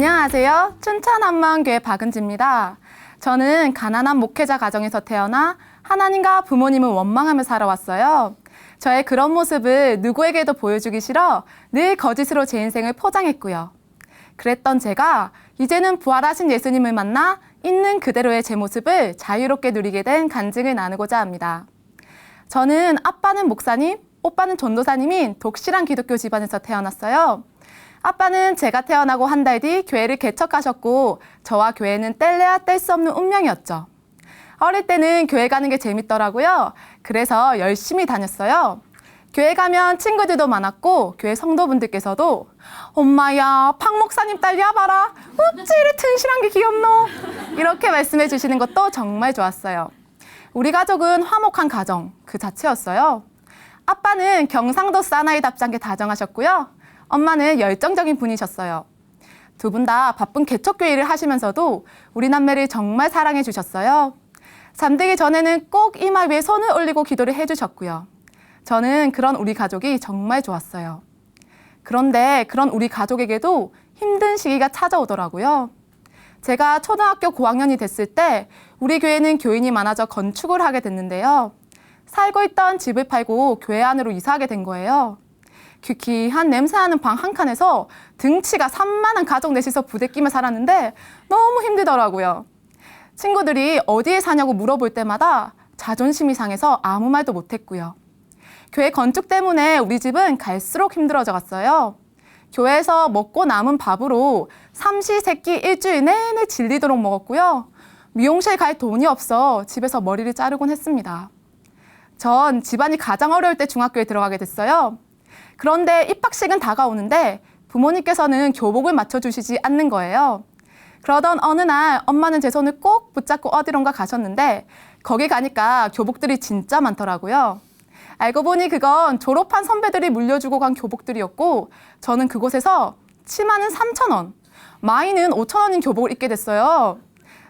안녕하세요. 춘천한마음교회 박은지입니다. 저는 가난한 목회자 가정에서 태어나 하나님과 부모님을 원망하며 살아왔어요. 저의 그런 모습을 누구에게도 보여주기 싫어 늘 거짓으로 제 인생을 포장했고요. 그랬던 제가 이제는 부활하신 예수님을 만나 있는 그대로의 제 모습을 자유롭게 누리게 된 간증을 나누고자 합니다. 저는 아빠는 목사님, 오빠는 전도사님인 독실한 기독교 집안에서 태어났어요. 아빠는 제가 태어나고 한 달 뒤 교회를 개척하셨고 저와 교회는 뗄래야 뗄 수 없는 운명이었죠. 어릴 때는 교회 가는 게 재밌더라고요. 그래서 열심히 다녔어요. 교회 가면 친구들도 많았고 교회 성도분들께서도 엄마야 박 목사님 딸 야봐라 어찌 이리 튼실한 게 귀엽노 이렇게 말씀해 주시는 것도 정말 좋았어요. 우리 가족은 화목한 가정 그 자체였어요. 아빠는 경상도 사나이 답장게 다정하셨고요. 엄마는 열정적인 분이셨어요. 두 분 다 바쁜 개척교회 일을 하시면서도 우리 남매를 정말 사랑해 주셨어요. 잠들기 전에는 꼭 이마 위에 손을 올리고 기도를 해주셨고요. 저는 그런 우리 가족이 정말 좋았어요. 그런데 그런 우리 가족에게도 힘든 시기가 찾아오더라고요. 제가 초등학교 고학년이 됐을 때 우리 교회는 교인이 많아져 건축을 하게 됐는데요. 살고 있던 집을 팔고 교회 안으로 이사하게 된 거예요. 귀귀한 냄새나는 방 한 칸에서 등치가 산만한 가족 넷이서 부대 끼며 살았는데 너무 힘들더라고요. 친구들이 어디에 사냐고 물어볼 때마다 자존심이 상해서 아무 말도 못했고요. 교회 건축 때문에 우리 집은 갈수록 힘들어져 갔어요. 교회에서 먹고 남은 밥으로 삼시세끼 일주일 내내 질리도록 먹었고요. 미용실 갈 돈이 없어 집에서 머리를 자르곤 했습니다. 전 집안이 가장 어려울 때 중학교에 들어가게 됐어요. 그런데 입학식은 다가오는데 부모님께서는 교복을 맞춰주시지 않는 거예요. 그러던 어느 날 엄마는 제 손을 꼭 붙잡고 어디론가 가셨는데 거기 가니까 교복들이 진짜 많더라고요. 알고 보니 그건 졸업한 선배들이 물려주고 간 교복들이었고 저는 그곳에서 치마는 3,000원, 마이는 5,000원인 교복을 입게 됐어요.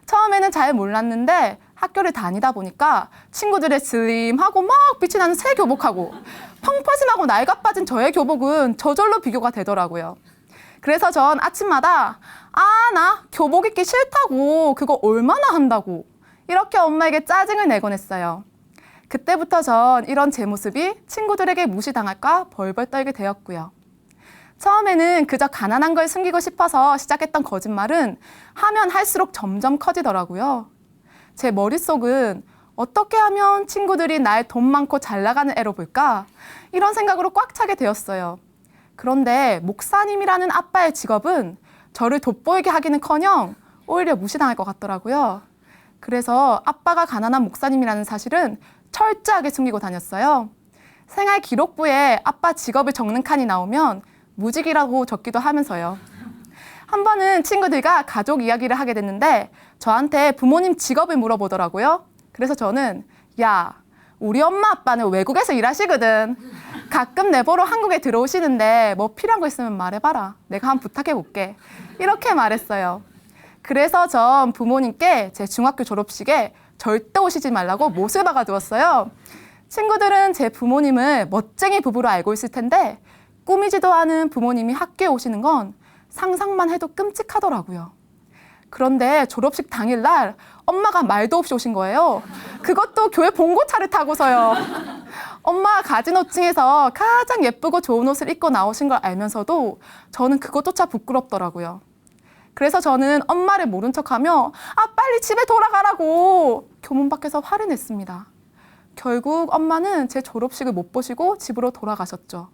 처음에는 잘 몰랐는데 학교를 다니다 보니까 친구들의 슬림하고 막 빛이 나는 새 교복하고 펑퍼짐하고 낡아 빠진 저의 교복은 저절로 비교가 되더라고요. 그래서 전 아침마다 나 교복 입기 싫다고 그거 얼마나 한다고 이렇게 엄마에게 짜증을 내곤 했어요. 그때부터 전 이런 제 모습이 친구들에게 무시당할까 벌벌 떨게 되었고요. 처음에는 그저 가난한 걸 숨기고 싶어서 시작했던 거짓말은 하면 할수록 점점 커지더라고요. 제 머릿속은 어떻게 하면 친구들이 날 돈 많고 잘 나가는 애로 볼까? 이런 생각으로 꽉 차게 되었어요. 그런데 목사님이라는 아빠의 직업은 저를 돋보이게 하기는커녕 오히려 무시당할 것 같더라고요. 그래서 아빠가 가난한 목사님이라는 사실은 철저하게 숨기고 다녔어요. 생활 기록부에 아빠 직업을 적는 칸이 나오면 무직이라고 적기도 하면서요. 한 번은 친구들과 가족 이야기를 하게 됐는데 저한테 부모님 직업을 물어보더라고요. 그래서 저는 야, 우리 엄마 아빠는 외국에서 일하시거든. 가끔 내보러 한국에 들어오시는데 뭐 필요한 거 있으면 말해봐라. 내가 한번 부탁해 볼게. 이렇게 말했어요. 그래서 전 부모님께 제 중학교 졸업식에 절대 오시지 말라고 못을 박아두었어요. 친구들은 제 부모님을 멋쟁이 부부로 알고 있을 텐데 꾸미지도 않은 부모님이 학교에 오시는 건 상상만 해도 끔찍하더라고요. 그런데 졸업식 당일날 엄마가 말도 없이 오신 거예요. 그것도 교회 봉고차를 타고서요. 엄마가 가진 옷 중에서 가장 예쁘고 좋은 옷을 입고 나오신 걸 알면서도 저는 그것조차 부끄럽더라고요. 그래서 저는 엄마를 모른 척하며 빨리 집에 돌아가라고 교문 밖에서 화를 냈습니다. 결국 엄마는 제 졸업식을 못 보시고 집으로 돌아가셨죠.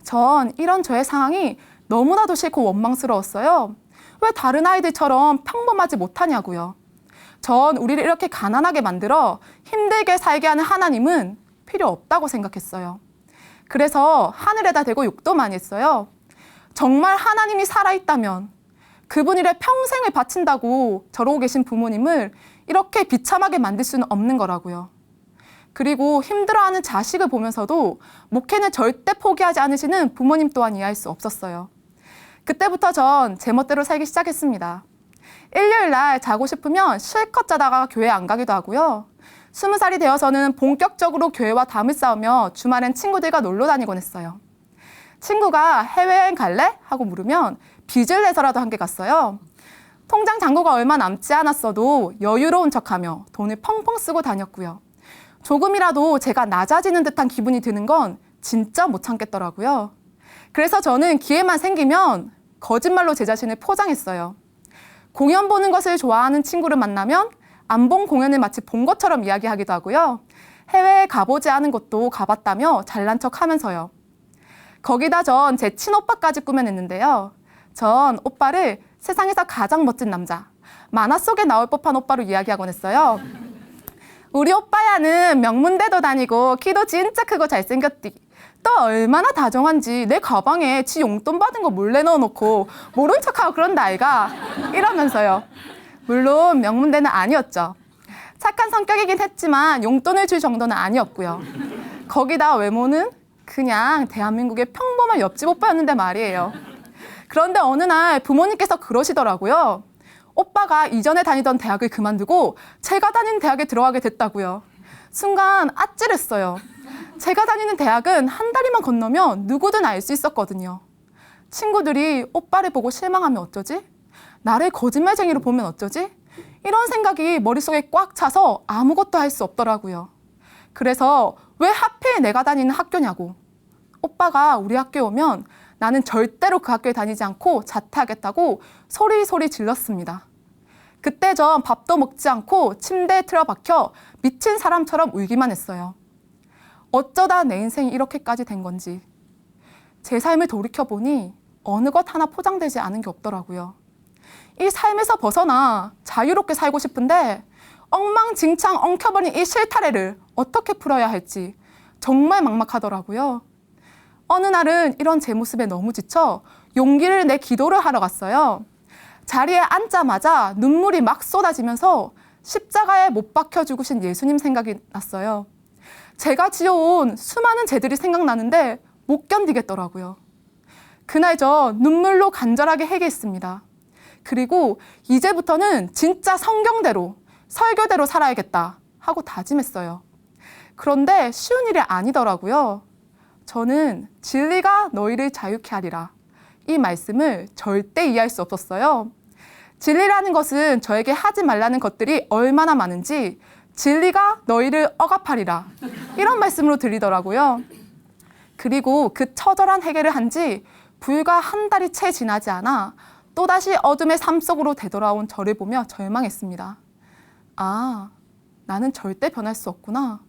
전 이런 저의 상황이 너무나도 싫고 원망스러웠어요. 왜 다른 아이들처럼 평범하지 못하냐고요. 전 우리를 이렇게 가난하게 만들어 힘들게 살게 하는 하나님은 필요 없다고 생각했어요. 그래서 하늘에다 대고 욕도 많이 했어요. 정말 하나님이 살아있다면 그분 일에 평생을 바친다고 저러고 계신 부모님을 이렇게 비참하게 만들 수는 없는 거라고요. 그리고 힘들어하는 자식을 보면서도 목회는 절대 포기하지 않으시는 부모님 또한 이해할 수 없었어요. 그때부터 전 제멋대로 살기 시작했습니다. 일요일 날 자고 싶으면 실컷 자다가 교회 안 가기도 하고요. 20살이 되어서는 본격적으로 교회와 담을 쌓으며 주말엔 친구들과 놀러 다니곤 했어요. 친구가 해외여행 갈래? 하고 물으면 빚을 내서라도 함께 갔어요. 통장 잔고가 얼마 남지 않았어도 여유로운 척하며 돈을 펑펑 쓰고 다녔고요. 조금이라도 제가 낮아지는 듯한 기분이 드는 건 진짜 못 참겠더라고요. 그래서 저는 기회만 생기면 거짓말로 제 자신을 포장했어요. 공연 보는 것을 좋아하는 친구를 만나면 안 본 공연을 마치 본 것처럼 이야기하기도 하고요. 해외에 가보지 않은 곳도 가봤다며 잘난 척 하면서요. 거기다 전 제 친오빠까지 꾸며냈는데요. 전 오빠를 세상에서 가장 멋진 남자, 만화 속에 나올 법한 오빠로 이야기하곤 했어요. 우리 오빠야는 명문대도 다니고 키도 진짜 크고 잘생겼디. 또 얼마나 다정한지 내 가방에 지 용돈 받은 거 몰래 넣어놓고 모른 척하고 그런다 아이가. 이러면서요. 물론 명문대는 아니었죠. 착한 성격이긴 했지만 용돈을 줄 정도는 아니었고요. 거기다 외모는 그냥 대한민국의 평범한 옆집 오빠였는데 말이에요. 그런데 어느 날 부모님께서 그러시더라고요. 오빠가 이전에 다니던 대학을 그만두고 제가 다니는 대학에 들어가게 됐다고요. 순간 아찔했어요. 제가 다니는 대학은 한 다리만 건너면 누구든 알 수 있었거든요. 친구들이 오빠를 보고 실망하면 어쩌지? 나를 거짓말쟁이로 보면 어쩌지? 이런 생각이 머릿속에 꽉 차서 아무것도 할 수 없더라고요. 그래서 왜 하필 내가 다니는 학교냐고. 오빠가 우리 학교에 오면 나는 절대로 그 학교에 다니지 않고 자퇴하겠다고 소리소리 질렀습니다. 그때 전 밥도 먹지 않고 침대에 틀어박혀 미친 사람처럼 울기만 했어요. 어쩌다 내 인생이 이렇게까지 된 건지. 제 삶을 돌이켜보니 어느 것 하나 포장되지 않은 게 없더라고요. 이 삶에서 벗어나 자유롭게 살고 싶은데 엉망진창 엉켜버린 이 실타래를 어떻게 풀어야 할지 정말 막막하더라고요. 어느 날은 이런 제 모습에 너무 지쳐 용기를 내 기도를 하러 갔어요. 자리에 앉자마자 눈물이 막 쏟아지면서 십자가에 못 박혀 죽으신 예수님 생각이 났어요. 제가 지어온 수많은 죄들이 생각나는데 못 견디겠더라고요. 그날 저 눈물로 간절하게 회개했습니다. 그리고 이제부터는 진짜 성경대로, 설교대로 살아야겠다 하고 다짐했어요. 그런데 쉬운 일이 아니더라고요. 저는 진리가 너희를 자유케 하리라. 이 말씀을 절대 이해할 수 없었어요. 진리라는 것은 저에게 하지 말라는 것들이 얼마나 많은지 진리가 너희를 억압하리라. 이런 말씀으로 들리더라고요. 그리고 그 처절한 해결을 한 지 불과 한 달이 채 지나지 않아 또다시 어둠의 삶 속으로 되돌아온 저를 보며 절망했습니다. 아, 나는 절대 변할 수 없구나.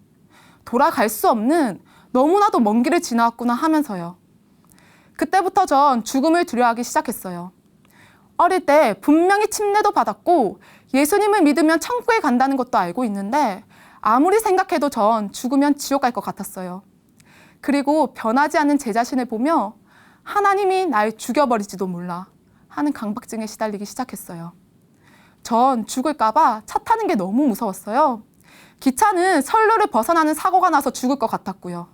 돌아갈 수 없는 너무나도 먼 길을 지나왔구나 하면서요. 그때부터 전 죽음을 두려워하기 시작했어요. 어릴 때 분명히 침례도 받았고 예수님을 믿으면 천국에 간다는 것도 알고 있는데 아무리 생각해도 전 죽으면 지옥 갈 것 같았어요. 그리고 변하지 않는 제 자신을 보며 하나님이 날 죽여버릴지도 몰라 하는 강박증에 시달리기 시작했어요. 전 죽을까 봐 차 타는 게 너무 무서웠어요. 기차는 선로를 벗어나는 사고가 나서 죽을 것 같았고요.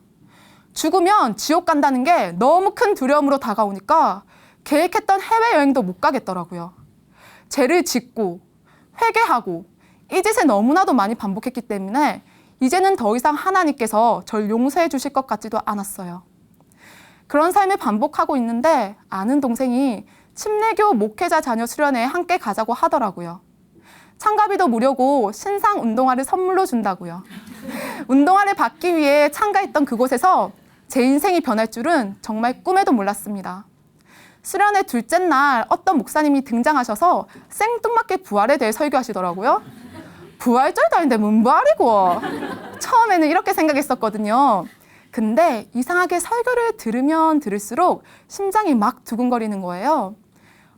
죽으면 지옥 간다는 게 너무 큰 두려움으로 다가오니까 계획했던 해외여행도 못 가겠더라고요. 죄를 짓고 회개하고 이 짓을 너무나도 많이 반복했기 때문에 이제는 더 이상 하나님께서 절 용서해 주실 것 같지도 않았어요. 그런 삶을 반복하고 있는데 아는 동생이 침례교 목회자 자녀 수련회에 함께 가자고 하더라고요. 참가비도 무료고 신상 운동화를 선물로 준다고요. 운동화를 받기 위해 참가했던 그곳에서 제 인생이 변할 줄은 정말 꿈에도 몰랐습니다. 수련회 둘째 날 어떤 목사님이 등장하셔서 생뚱맞게 부활에 대해 설교하시더라고요. 부활절도 아닌데 뭔 부활이고. 처음에는 이렇게 생각했었거든요. 근데 이상하게 설교를 들으면 들을수록 심장이 막 두근거리는 거예요.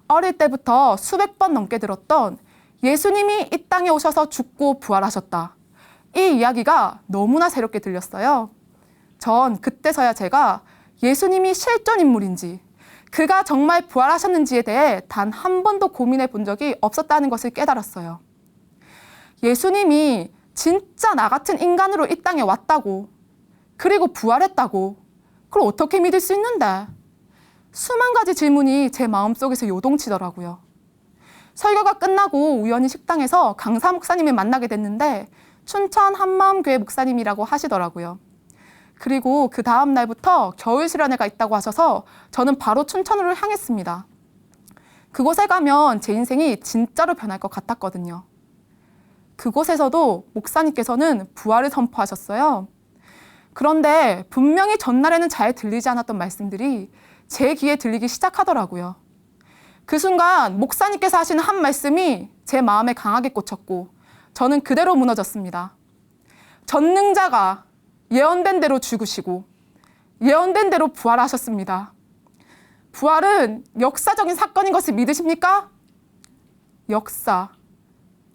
어릴 때부터 수백 번 넘게 들었던 예수님이 이 땅에 오셔서 죽고 부활하셨다. 이 이야기가 너무나 새롭게 들렸어요. 전 그때서야 제가 예수님이 실존 인물인지 그가 정말 부활하셨는지에 대해 단 한 번도 고민해 본 적이 없었다는 것을 깨달았어요. 예수님이 진짜 나 같은 인간으로 이 땅에 왔다고, 그리고 부활했다고, 그걸 어떻게 믿을 수 있는데? 수만 가지 질문이 제 마음속에서 요동치더라고요. 설교가 끝나고 우연히 식당에서 강사 목사님을 만나게 됐는데 춘천 한마음교회 목사님이라고 하시더라고요. 그리고 그 다음 날부터 겨울 수련회가 있다고 하셔서 저는 바로 춘천으로 향했습니다. 그곳에 가면 제 인생이 진짜로 변할 것 같았거든요. 그곳에서도 목사님께서는 부활을 선포하셨어요. 그런데 분명히 전날에는 잘 들리지 않았던 말씀들이 제 귀에 들리기 시작하더라고요. 그 순간 목사님께서 하시는 한 말씀이 제 마음에 강하게 꽂혔고 저는 그대로 무너졌습니다. 전능자가 예언된 대로 죽으시고 예언된 대로 부활하셨습니다. 부활은 역사적인 사건인 것을 믿으십니까? 역사.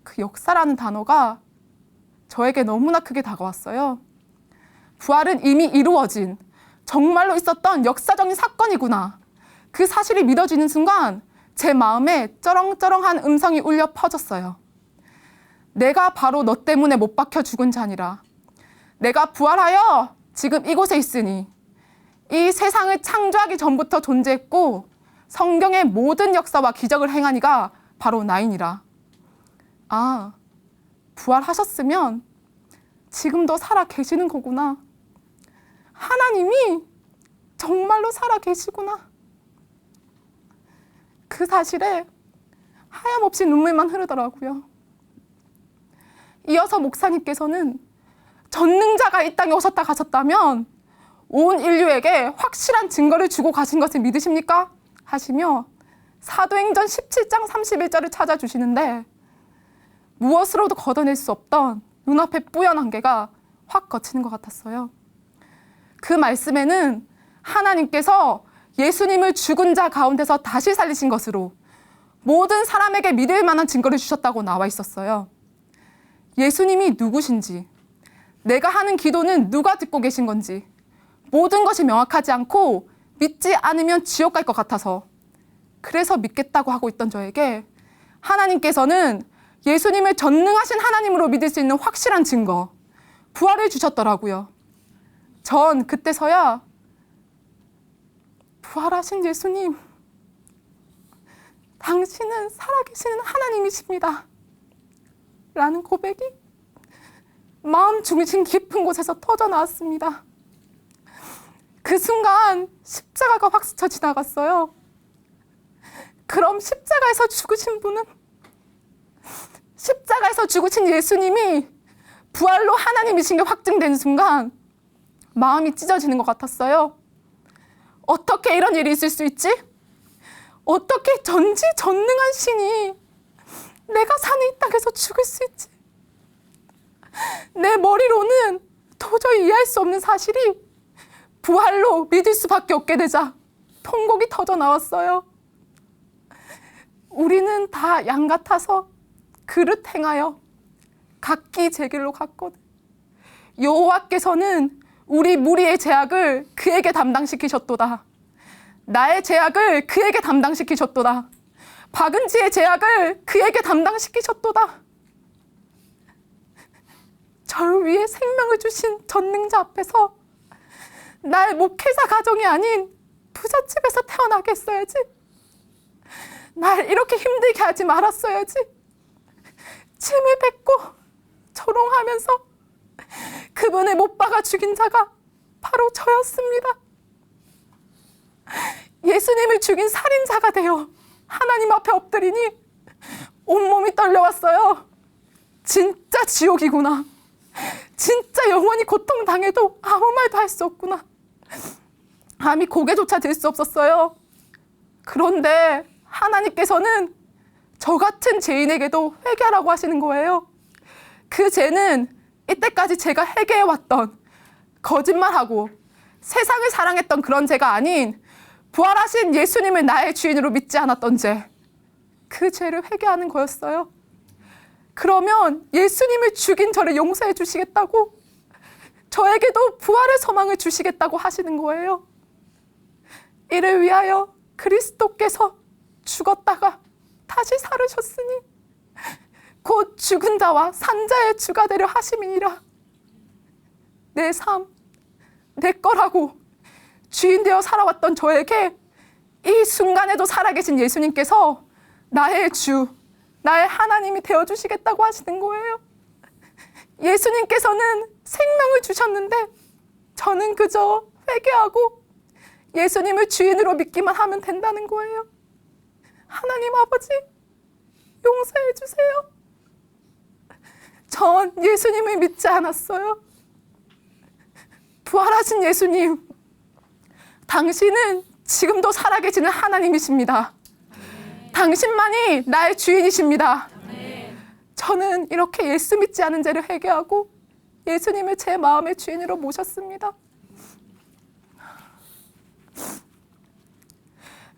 그 역사라는 단어가 저에게 너무나 크게 다가왔어요. 부활은 이미 이루어진, 정말로 있었던 역사적인 사건이구나. 그 사실이 믿어지는 순간 제 마음에 쩌렁쩌렁한 음성이 울려 퍼졌어요. 내가 바로 너 때문에 못 박혀 죽은 자니라. 내가 부활하여 지금 이곳에 있으니 이 세상을 창조하기 전부터 존재했고 성경의 모든 역사와 기적을 행한 이가 바로 나이니라. 아, 부활하셨으면 지금도 살아 계시는 거구나. 하나님이 정말로 살아 계시구나. 그 사실에 하염없이 눈물만 흐르더라고요. 이어서 목사님께서는 전능자가 이 땅에 오셨다 가셨다면 온 인류에게 확실한 증거를 주고 가신 것을 믿으십니까? 하시며 사도행전 17장 31절을 찾아주시는데 무엇으로도 걷어낼 수 없던 눈앞에 뿌연 안개가 확 거치는 것 같았어요. 그 말씀에는 하나님께서 예수님을 죽은 자 가운데서 다시 살리신 것으로 모든 사람에게 믿을 만한 증거를 주셨다고 나와 있었어요. 예수님이 누구신지, 내가 하는 기도는 누가 듣고 계신 건지 모든 것이 명확하지 않고 믿지 않으면 지옥 갈 것 같아서 그래서 믿겠다고 하고 있던 저에게 하나님께서는 예수님을 전능하신 하나님으로 믿을 수 있는 확실한 증거, 부활을 주셨더라고요. 전 그때서야 부활하신 예수님, 당신은 살아계시는 하나님이십니다. 라는 고백이 마음 중심 깊은 곳에서 터져 나왔습니다. 그 순간 십자가가 확 스쳐 지나갔어요. 그럼 십자가에서 죽으신 분은, 십자가에서 죽으신 예수님이 부활로 하나님이신 게 확증된 순간 마음이 찢어지는 것 같았어요. 어떻게 이런 일이 있을 수 있지? 어떻게 전지전능한 신이 내가 사는 이 땅에서 죽을 수 있지? 내 머리로는 도저히 이해할 수 없는 사실이 부활로 믿을 수밖에 없게 되자 통곡이 터져 나왔어요. 우리는 다 양 같아서 그릇 행하여 각기 제 길로 갔거든. 여호와께서는 우리 무리의 죄악을 그에게 담당시키셨도다. 나의 죄악을 그에게 담당시키셨도다. 박은지의 죄악을 그에게 담당시키셨도다. 절 위해 생명을 주신 전능자 앞에서 나의 목회자 가정이 아닌 부잣집에서 태어나게 했어야지. 날 이렇게 힘들게 하지 말았어야지. 침을 뱉고 조롱하면서 그분을 못 박아 죽인 자가 바로 저였습니다. 예수님을 죽인 살인자가 되어 하나님 앞에 엎드리니 온몸이 떨려왔어요. 진짜 지옥이구나. 진짜 영원히 고통당해도 아무 말도 할 수 없구나. 감히 고개조차 들 수 없었어요. 그런데 하나님께서는 저 같은 죄인에게도 회개하라고 하시는 거예요. 그 죄는 이때까지 제가 회개해왔던, 거짓말하고 세상을 사랑했던 그런 죄가 아닌 부활하신 예수님을 나의 주인으로 믿지 않았던 죄, 그 죄를 회개하는 거였어요. 그러면 예수님을 죽인 저를 용서해 주시겠다고, 저에게도 부활의 소망을 주시겠다고 하시는 거예요. 이를 위하여 그리스도께서 죽었다가 다시 살으셨으니 곧 죽은 자와 산 자의 주가 되려 하심이니라. 내 삶, 내 거라고 주인 되어 살아왔던 저에게 이 순간에도 살아계신 예수님께서 나의 주, 나의 하나님이 되어주시겠다고 하시는 거예요. 예수님께서는 생명을 주셨는데 저는 그저 회개하고 예수님을 주인으로 믿기만 하면 된다는 거예요. 하나님 아버지, 용서해 주세요. 전 예수님을 믿지 않았어요. 부활하신 예수님, 당신은 지금도 살아계시는 하나님이십니다. 당신만이 나의 주인이십니다. 저는 이렇게 예수 믿지 않은 죄를 회개하고 예수님을 제 마음의 주인으로 모셨습니다.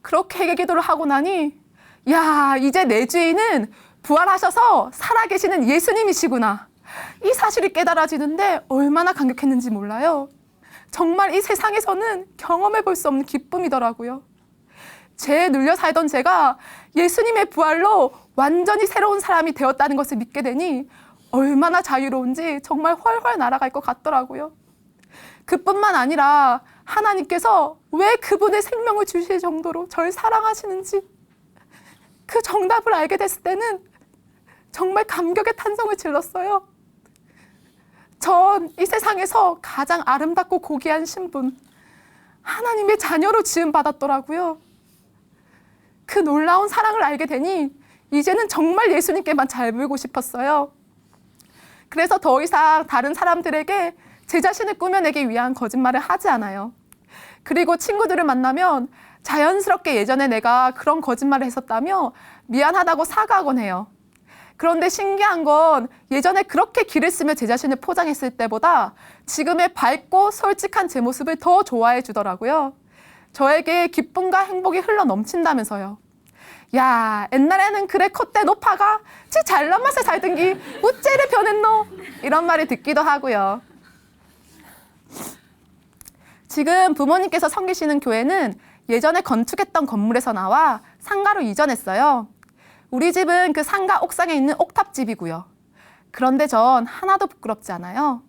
그렇게 회개 기도를 하고 나니, 야, 이제 내 주인은 부활하셔서 살아계시는 예수님이시구나. 이 사실이 깨달아지는데 얼마나 감격했는지 몰라요. 정말 이 세상에서는 경험해 볼 수 없는 기쁨이더라고요. 죄에 눌려 살던 제가 예수님의 부활로 완전히 새로운 사람이 되었다는 것을 믿게 되니 얼마나 자유로운지 정말 훨훨 날아갈 것 같더라고요. 그뿐만 아니라 하나님께서 왜 그분의 생명을 주실 정도로 절 사랑하시는지 그 정답을 알게 됐을 때는 정말 감격의 탄성을 질렀어요. 전 이 세상에서 가장 아름답고 고귀한 신분, 하나님의 자녀로 지음받았더라고요. 그 놀라운 사랑을 알게 되니 이제는 정말 예수님께만 잘 보이고 싶었어요. 그래서 더 이상 다른 사람들에게 제 자신을 꾸며내기 위한 거짓말을 하지 않아요. 그리고 친구들을 만나면 자연스럽게 예전에 내가 그런 거짓말을 했었다며 미안하다고 사과하곤 해요. 그런데 신기한 건 예전에 그렇게 기를 쓰며 제 자신을 포장했을 때보다 지금의 밝고 솔직한 제 모습을 더 좋아해 주더라고요. 저에게 기쁨과 행복이 흘러 넘친다면서요. 야, 옛날에는 그래 콧대 높아가 지 잘난 맛에 살던 기 우째를 변했노? 이런 말을 듣기도 하고요. 지금 부모님께서 섬기시는 교회는 예전에 건축했던 건물에서 나와 상가로 이전했어요. 우리 집은 그 상가 옥상에 있는 옥탑집이고요. 그런데 전 하나도 부끄럽지 않아요.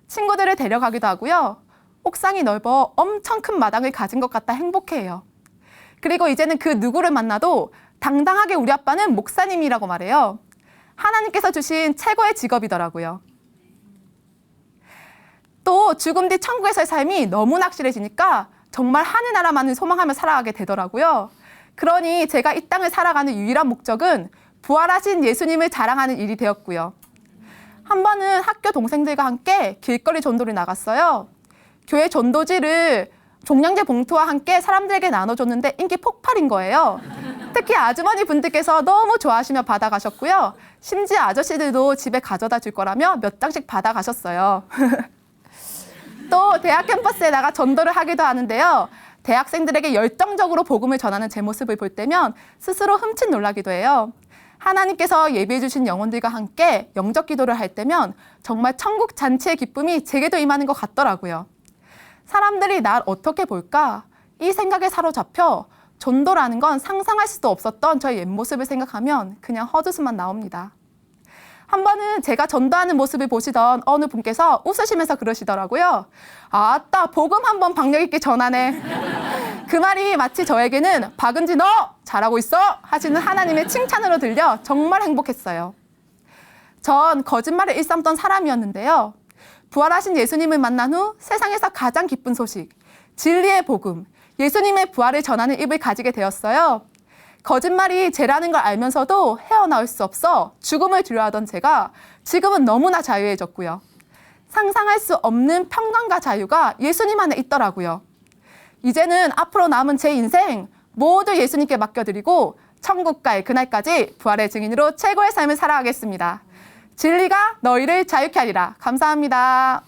친구들을 데려가기도 하고요. 옥상이 넓어 엄청 큰 마당을 가진 것 같다 행복해해요. 그리고 이제는 그 누구를 만나도 당당하게 우리 아빠는 목사님이라고 말해요. 하나님께서 주신 최고의 직업이더라고요. 또 죽음 뒤 천국에서의 삶이 너무 낙실해지니까 정말 하늘나라만을 소망하며 살아가게 되더라고요. 그러니 제가 이 땅을 살아가는 유일한 목적은 부활하신 예수님을 자랑하는 일이 되었고요. 한 번은 학교 동생들과 함께 길거리 전도를 나갔어요. 교회 전도지를 종량제 봉투와 함께 사람들에게 나눠줬는데 인기 폭발인 거예요. 특히 아주머니 분들께서 너무 좋아하시며 받아가셨고요. 심지어 아저씨들도 집에 가져다 줄 거라며 몇 장씩 받아가셨어요. 또 대학 캠퍼스에 나가 전도를 하기도 하는데요. 대학생들에게 열정적으로 복음을 전하는 제 모습을 볼 때면 스스로 흠칫 놀라기도 해요. 하나님께서 예비해 주신 영혼들과 함께 영적 기도를 할 때면 정말 천국 잔치의 기쁨이 제게도 임하는 것 같더라고요. 사람들이 날 어떻게 볼까? 이 생각에 사로잡혀 전도라는 건 상상할 수도 없었던 저의 옛모습을 생각하면 그냥 헛웃음만 나옵니다. 한 번은 제가 전도하는 모습을 보시던 어느 분께서 웃으시면서 그러시더라고요. 아따, 복음 한번 박력 있게 전하네. 그 말이 마치 저에게는 박은지 너 잘하고 있어 하시는 하나님의 칭찬으로 들려 정말 행복했어요. 전 거짓말을 일삼던 사람이었는데요. 부활하신 예수님을 만난 후 세상에서 가장 기쁜 소식, 진리의 복음, 예수님의 부활을 전하는 입을 가지게 되었어요. 거짓말이 죄라는 걸 알면서도 헤어나올 수 없어 죽음을 두려워하던 제가 지금은 너무나 자유해졌고요. 상상할 수 없는 평강과 자유가 예수님 안에 있더라고요. 이제는 앞으로 남은 제 인생 모두 예수님께 맡겨드리고 천국 갈 그날까지 부활의 증인으로 최고의 삶을 살아가겠습니다. 진리가 너희를 자유케 하리라. 감사합니다.